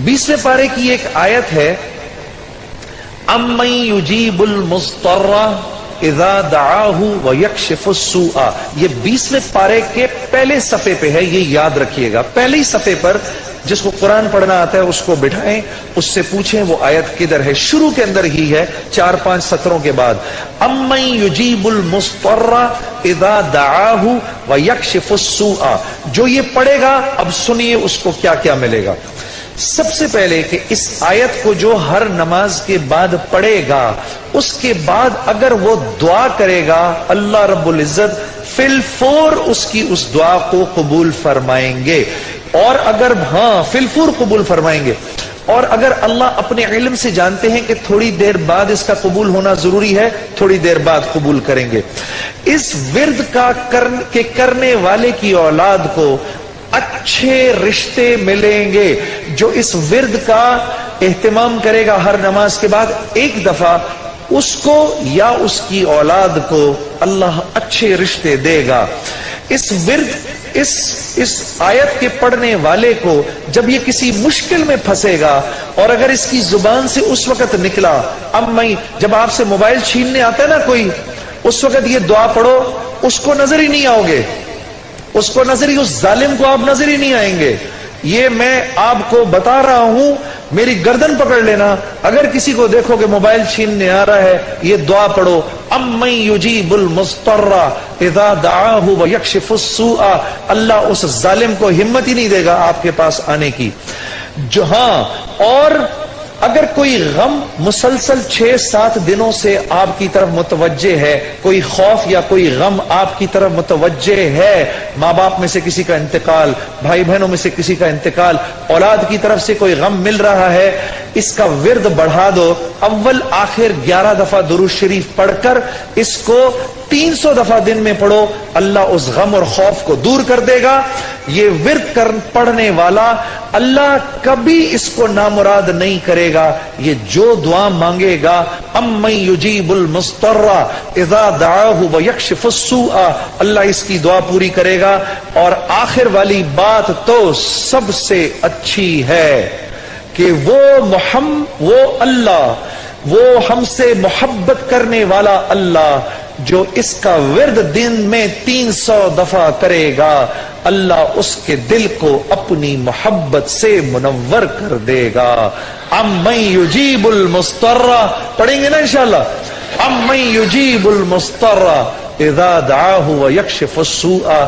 20वें पारे की एक आयत है, अम्मन युजीबुल मुस्तर्रा इज़ा दआहु व यक्शिफुस सूआ। ये 20वें पारे के पहले सफ़े पे है, ये याद रखिएगा। पहले ही सफ़े पर जिसको कुरान पढ़ना आता है उसको बिठाएं, उससे पूछें वो आयत किधर है। शुरू के अंदर ही है, 4-5 सत्रों के बाद। अम्मन युजीबुल मुस्तर्रा इज़ा दआहु व यक्शिफुस सूआ। जो ये पढ़ेगा, अब सुनिए उसको क्या क्या मिलेगा। सबसे पहले कि इस आयत को जो हर नमाज के बाद पढ़ेगा, उसके बाद अगर वो दुआ करेगा, अल्लाह रब्बुल इज्जत फिलफौर उसकी उस दुआ को कबूल फरमाएंगे। और अगर फिलफौर कबूल फरमाएंगे। और अगर अल्लाह अपने इल्म से जानते हैं कि थोड़ी देर बाद इसका कबूल होना जरूरी है, थोड़ी देर बाद कबूल करेंगे। इस विर्द का करने वाले की औलाद को अच्छे रिश्ते मिलेंगे। जो इस विर्द का एहतमाम करेगा हर नमाज के बाद एक दफा, उसको या उसकी औलाद को अल्लाह अच्छे रिश्ते देगा। इस विर्द इस आयत के पढ़ने वाले को जब ये किसी मुश्किल में फंसेगा, और अगर इसकी जुबान से उस वक्त निकला, अब मैं जब आपसे मोबाइल छीनने आता है ना कोई, उस वक्त ये दुआ पढ़ो, उसको नजर ही नहीं आओगे, उसको नजर ही, उस जालिम को आप नजर ही नहीं आएंगे। ये मैं आपको बता रहा हूं, मेरी गर्दन पकड़ लेना। अगर किसी को देखो कि मोबाइल छीनने आ रहा है, ये दुआ पढ़ो, अम्मन युजीबुल मुस्तर्रा इज़ा दआहु व यक्शिफुस सूआ। अल्लाह उस जालिम को हिम्मत ही नहीं देगा आपके पास आने की। जो और अगर कोई गम मुसलसल 6-7 दिनों से आपकी तरफ मुतवज्जे है, कोई खौफ या कोई गम आपकी तरफ मुतवज्जे है, माँ बाप में से किसी का इंतकाल, भाई बहनों में से किसी का इंतकाल, औलाद की तरफ से कोई गम मिल रहा है, इसका विर्द बढ़ा दो। अव्वल आखिर 11 दफा दुरूद शरीफ पढ़कर इसको 300 दफा दिन में पढ़ो, अल्लाह उस गम और खौफ को दूर कर देगा। ये विर्द पढ़ने वाला अल्लाह कभी इसको नामुराद नहीं करेगा। ये जो दुआ मांगेगा, अम्मन युजीबुल मुस्तर्रा इज़ा दआहु व यक्शिफुस सूआ, अल्लाह इसकी दुआ पूरी करेगा। और आखिर वाली बात तो सबसे अच्छी है कि वो अल्लाह, वो हमसे मोहब्बत करने वाला अल्लाह, जो इसका विर्द दिन में 300 दफा करेगा, अल्लाह उसके दिल को अपनी मोहब्बत से मुनव्वर कर देगा। अम्मन युजीबुल मुस्तर्रा, पढ़ेंगे ना इंशाअल्लाह। अम्मन युजीबुल मुस्तर्रा इज़ा दआहु व यक्शिफुस सूआ,